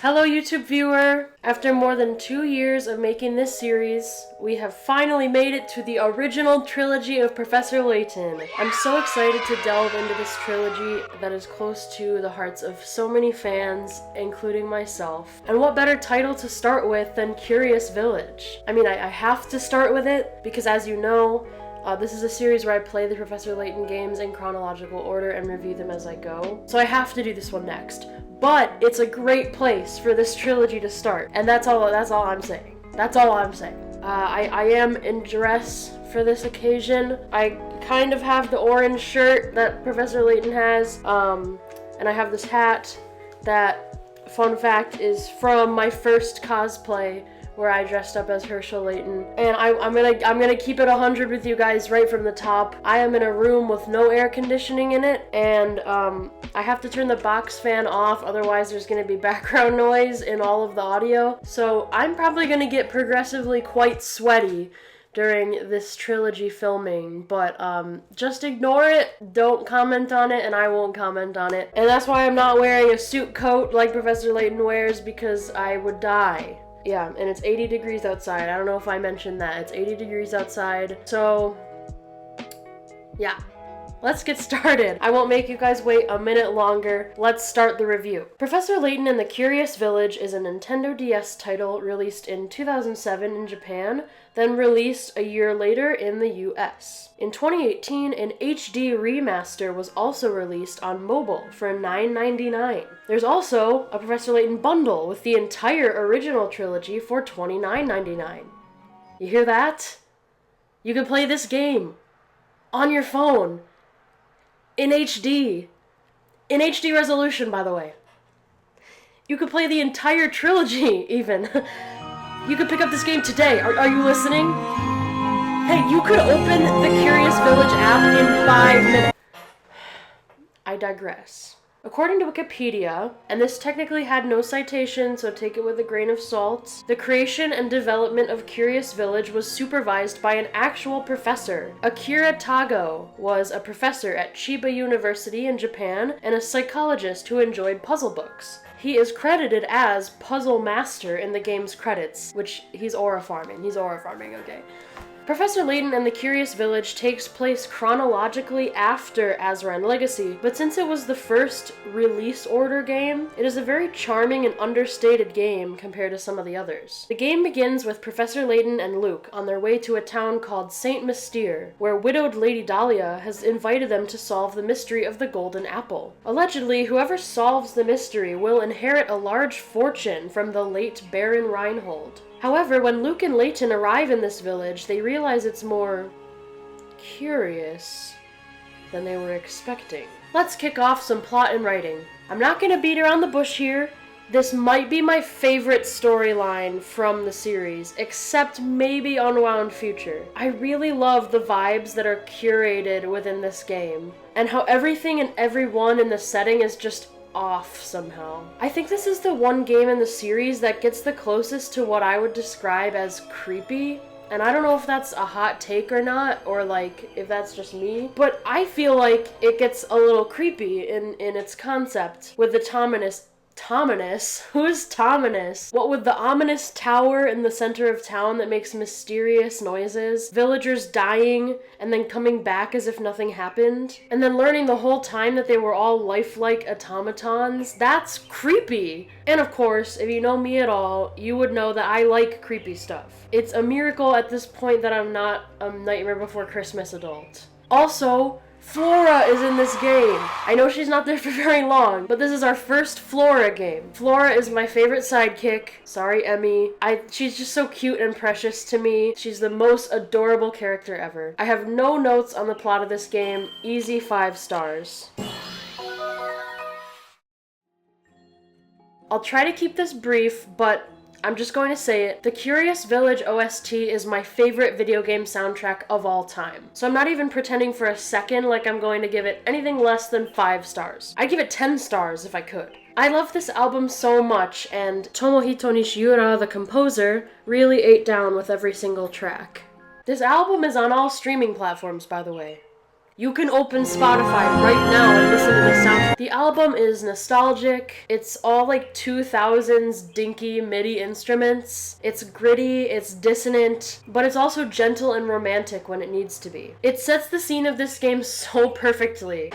Hello YouTube viewer! After more than 2 years of making this series, we have finally made it to the original trilogy of Professor Layton. I'm so excited to delve into this trilogy that is close to the hearts of so many fans, including myself. And what better title to start with than Curious Village? I mean, I have to start with it, because as you know, this is a series where I play the Professor Layton games in chronological order and review them as I go. So I have to do this one next. But it's a great place for this trilogy to start. And that's all I'm saying. That's all I'm saying. I am in dress for this occasion. I kind of have the orange shirt that Professor Layton has. And I have this hat that, fun fact, is from my first cosplay where I dressed up as Herschel Layton. And I'm gonna keep it 100 with you guys right from the top. I am in a room with no air conditioning in it, and I have to turn the box fan off, otherwise there's gonna be background noise in all of the audio. So I'm probably gonna get progressively quite sweaty during this trilogy filming, but just ignore it, don't comment on it, and I won't comment on it. And that's why I'm not wearing a suit coat like Professor Layton wears, because I would die. Yeah, and it's 80 degrees outside. I don't know if I mentioned that. It's 80 degrees outside. So, yeah. Let's get started. I won't make you guys wait a minute longer. Let's start the review. Professor Layton and the Curious Village is a Nintendo DS title released in 2007 in Japan, then released a year later in the US. In 2018, an HD remaster was also released on mobile for $9.99. There's also a Professor Layton bundle with the entire original trilogy for $29.99. You hear that? You can play this game on your phone. In HD. In HD resolution, by the way. You could play the entire trilogy, even. You could pick up this game today. Are you listening? Hey, you could open the Curious Village app in 5 minutes. I digress. According to Wikipedia, and this technically had no citation, so take it with a grain of salt, the creation and development of Curious Village was supervised by an actual professor. Akira Tago was a professor at Chiba University in Japan and a psychologist who enjoyed puzzle books. He is credited as Puzzle Master in the game's credits, which he's aura farming, okay. Professor Layton and the Curious Village takes place chronologically after Azran Legacy, but since it was the first release order game, it is a very charming and understated game compared to some of the others. The game begins with Professor Layton and Luke on their way to a town called Saint Mystere, where widowed Lady Dahlia has invited them to solve the mystery of the Golden Apple. Allegedly, whoever solves the mystery will inherit a large fortune from the late Baron Reinhold. However, when Luke and Layton arrive in this village, they realize it's more curious than they were expecting. Let's kick off some plot and writing. I'm not gonna beat around the bush here. This might be my favorite storyline from the series, except maybe Unwound Future. I really love the vibes that are curated within this game, and how everything and everyone in the setting is just off somehow. I think this is the one game in the series that gets the closest to what I would describe as creepy. And I don't know if that's a hot take or not, or like, if that's just me, but I feel like it gets a little creepy in its concept with the Tominous? Who is Tominous? What with the ominous tower in the center of town that makes mysterious noises, villagers dying and then coming back as if nothing happened, and then learning the whole time that they were all lifelike automatons, that's creepy. And of course, if you know me at all, you would know that I like creepy stuff. It's a miracle at this point that I'm not a Nightmare Before Christmas adult. Also, Flora is in this game. I know she's not there for very long, but this is our first Flora game. Flora is my favorite sidekick. Sorry, Emmy. She's just so cute and precious to me. She's the most adorable character ever. I have no notes on the plot of this game. Easy 5 stars. I'll try to keep this brief, but I'm just going to say it. The Curious Village OST is my favorite video game soundtrack of all time. So I'm not even pretending for a second like I'm going to give it anything less than 5 stars. I'd give it 10 stars if I could. I love this album so much, and Tomohito Nishiura, the composer, really ate down with every single track. This album is on all streaming platforms, by the way. You can open Spotify right now and listen to this soundtrack. The album is nostalgic. It's all like 2000s dinky MIDI instruments. It's gritty, it's dissonant, but it's also gentle and romantic when it needs to be. It sets the scene of this game so perfectly.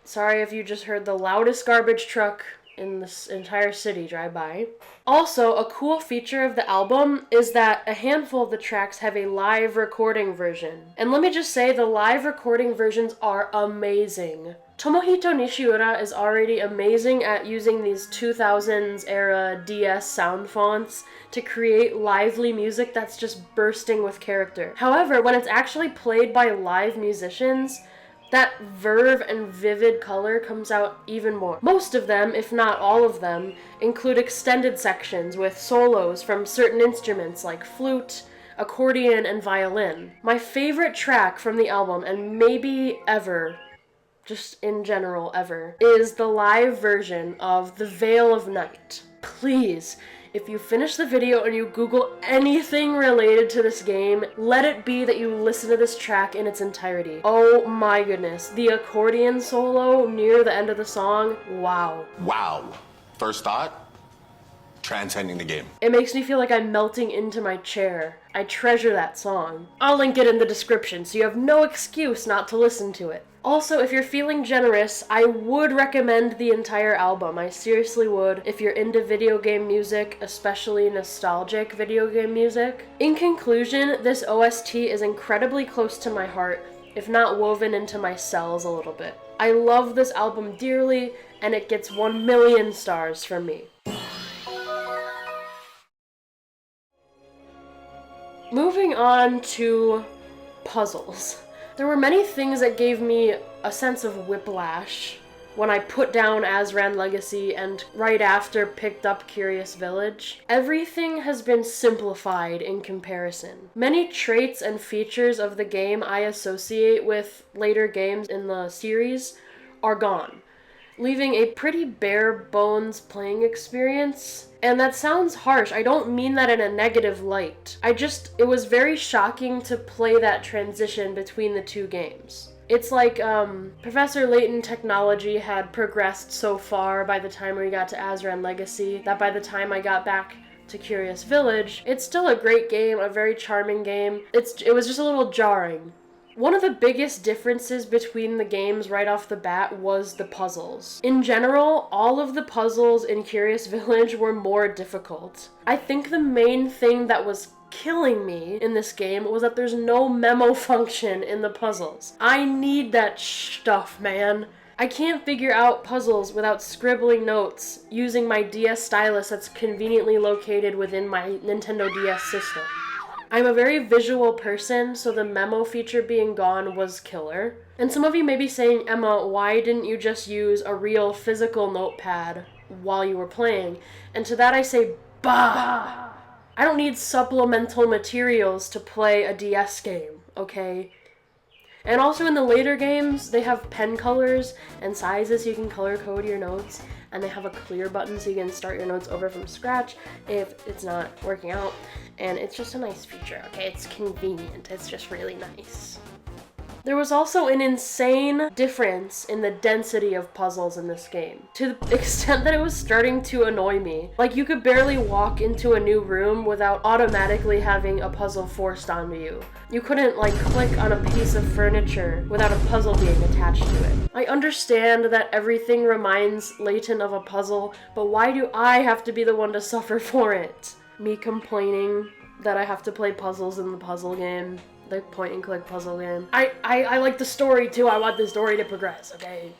Sorry if you just heard the loudest garbage truck in this entire city drive by. Also, a cool feature of the album is that a handful of the tracks have a live recording version. And let me just say, the live recording versions are amazing. Tomohito Nishiura is already amazing at using these 2000s era DS sound fonts to create lively music that's just bursting with character. However, when it's actually played by live musicians, that verve and vivid color comes out even more. Most of them, if not all of them, include extended sections with solos from certain instruments like flute, accordion, and violin. My favorite track from the album, and maybe ever, just in general ever, is the live version of The Veil of Night. Please, if you finish the video and you Google anything related to this game, let it be that you listen to this track in its entirety. Oh my goodness. The accordion solo near the end of the song, wow. Wow. First thought, transcending the game. It makes me feel like I'm melting into my chair. I treasure that song. I'll link it in the description so you have no excuse not to listen to it. Also, if you're feeling generous, I would recommend the entire album. I seriously would, if you're into video game music, especially nostalgic video game music. In conclusion, this OST is incredibly close to my heart, if not woven into my cells a little bit. I love this album dearly, and it gets 1,000,000 stars from me. Moving on to puzzles. There were many things that gave me a sense of whiplash when I put down Azran Legacy and right after picked up Curious Village. Everything has been simplified in comparison. Many traits and features of the game I associate with later games in the series are gone, leaving a pretty bare bones playing experience. And that sounds harsh. I don't mean that in a negative light. It was very shocking to play that transition between the two games. It's like Professor Layton technology had progressed so far by the time we got to Azran Legacy that by the time I got back to Curious Village, it's still a great game, a very charming game. It was just a little jarring. One of the biggest differences between the games right off the bat was the puzzles. In general, all of the puzzles in Curious Village were more difficult. I think the main thing that was killing me in this game was that there's no memo function in the puzzles. I need that stuff, man. I can't figure out puzzles without scribbling notes using my DS stylus that's conveniently located within my Nintendo DS system. I'm a very visual person, so the memo feature being gone was killer. And some of you may be saying, Emma, why didn't you just use a real physical notepad while you were playing? And to that I say, bah! I don't need supplemental materials to play a DS game, okay? And also in the later games, they have pen colors and sizes so you can color code your notes, and they have a clear button so you can start your notes over from scratch if it's not working out. And it's just a nice feature, okay? It's convenient. It's just really nice. There was also an insane difference in the density of puzzles in this game, to the extent that it was starting to annoy me. Like, you could barely walk into a new room without automatically having a puzzle forced onto you. You couldn't, like, click on a piece of furniture without a puzzle being attached to it. I understand that everything reminds Layton of a puzzle, but why do I have to be the one to suffer for it? Me complaining that I have to play puzzles in the puzzle game. The point-and-click puzzle game. I like the story, too. I want the story to progress, okay?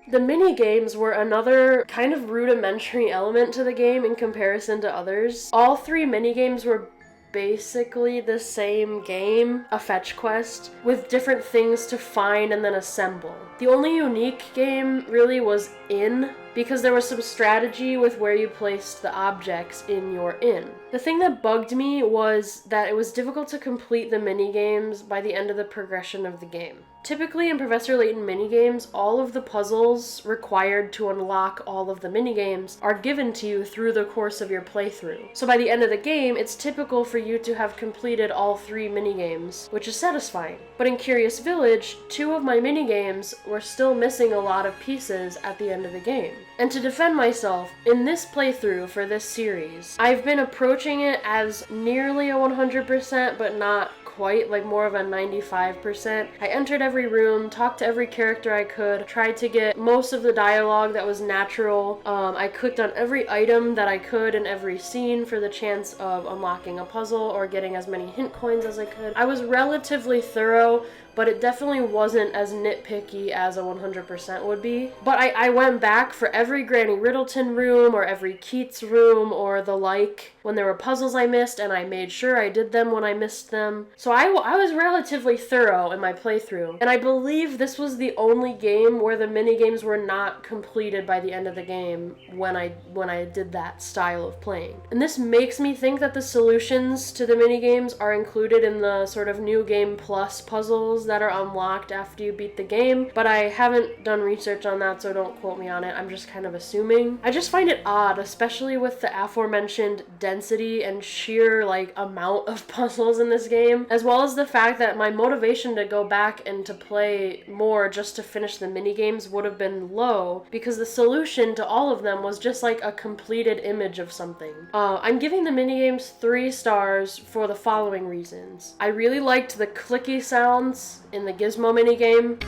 The mini-games were another kind of rudimentary element to the game in comparison to others. All three mini-games were basically the same game, a fetch quest, with different things to find and then assemble. The only unique game really was In, because there was some strategy with where you placed the objects in your inn. The thing that bugged me was that it was difficult to complete the minigames by the end of the progression of the game. Typically in Professor Layton minigames, all of the puzzles required to unlock all of the minigames are given to you through the course of your playthrough. So by the end of the game, it's typical for you to have completed all 3 minigames, which is satisfying. But in Curious Village, 2 of my minigames were still missing a lot of pieces at the end of the game. And to defend myself, in this playthrough for this series, I've been approaching it as nearly a 100%, but not quite, like more of a 95%. I entered every room, talked to every character I could, tried to get most of the dialogue that was natural. I clicked on every item that I could in every scene for the chance of unlocking a puzzle or getting as many hint coins as I could. I was relatively thorough, but it definitely wasn't as nitpicky as a 100% would be. But I went back for every Granny Riddleton room or every Keats room or the like when there were puzzles I missed, and I made sure I did them when I missed them. So I was relatively thorough in my playthrough, and I believe this was the only game where the minigames were not completed by the end of the game when I did that style of playing. And this makes me think that the solutions to the minigames are included in the sort of New Game Plus puzzles that are unlocked after you beat the game, but I haven't done research on that, so don't quote me on it. I'm just kind of assuming. I just find it odd, especially with the aforementioned density and sheer amount of puzzles in this game, as well as the fact that my motivation to go back and to play more just to finish the minigames would have been low, because the solution to all of them was just like a completed image of something. I'm giving the minigames 3 stars for the following reasons. I really liked the clicky sounds in the Gizmo minigame.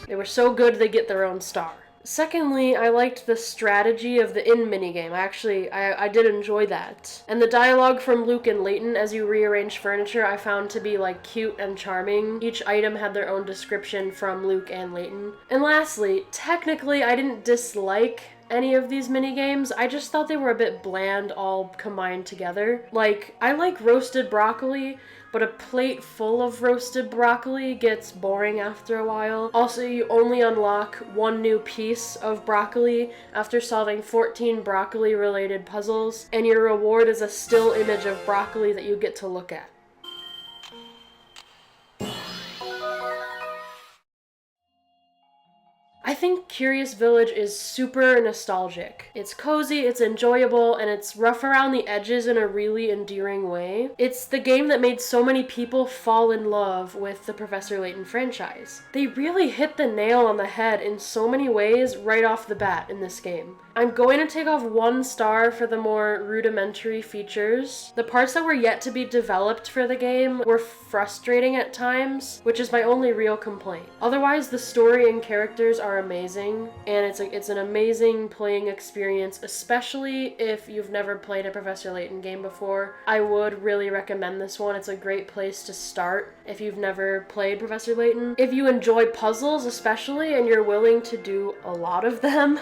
They were so good they get their own star. Secondly, I liked the strategy of the inn minigame. I did enjoy that. And the dialogue from Luke and Layton as you rearrange furniture I found to be cute and charming. Each item had their own description from Luke and Layton. And lastly, technically I didn't dislike any of these minigames. I just thought they were a bit bland all combined together. I like roasted broccoli, but a plate full of roasted broccoli gets boring after a while. Also, you only unlock 1 new piece of broccoli after solving 14 broccoli-related puzzles, and your reward is a still image of broccoli that you get to look at. I think Curious Village is super nostalgic. It's cozy, it's enjoyable, and it's rough around the edges in a really endearing way. It's the game that made so many people fall in love with the Professor Layton franchise. They really hit the nail on the head in so many ways right off the bat in this game. I'm going to take off 1 star for the more rudimentary features. The parts that were yet to be developed for the game were frustrating at times, which is my only real complaint. Otherwise, the story and characters are amazing, and it's an amazing playing experience, especially if you've never played a Professor Layton game before. I would really recommend this one. It's a great place to start if you've never played Professor Layton. If you enjoy puzzles especially, and you're willing to do a lot of them,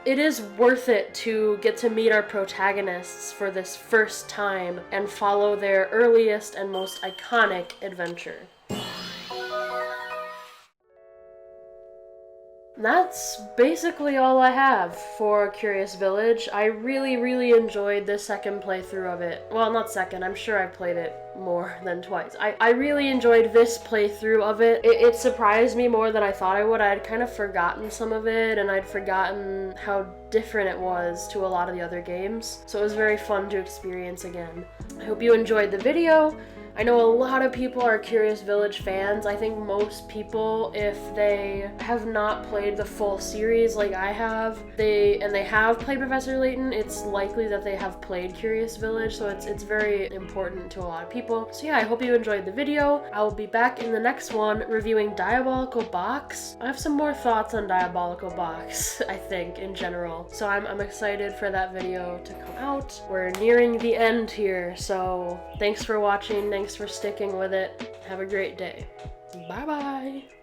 it is worth it to get to meet our protagonists for this first time and follow their earliest and most iconic adventure. That's basically all I have for Curious Village. I really enjoyed the second playthrough of it. Well, not second, I'm sure I played it more than twice. I really enjoyed this playthrough of it. It surprised me more than I thought I would. I had kind of forgotten some of it, and I'd forgotten how different it was to a lot of the other games. So it was very fun to experience again. I hope you enjoyed the video. I know a lot of people are Curious Village fans. I think most people, if they have not played the full series like I have, they have played Professor Layton, it's likely that they have played Curious Village, so it's very important to a lot of people. So yeah, I hope you enjoyed the video. I will be back in the next one reviewing Diabolical Box. I have some more thoughts on Diabolical Box, I think, in general. So I'm excited for that video to come out. We're nearing the end here, so thanks for watching. Thanks for sticking with it. Have a great day. Bye-bye.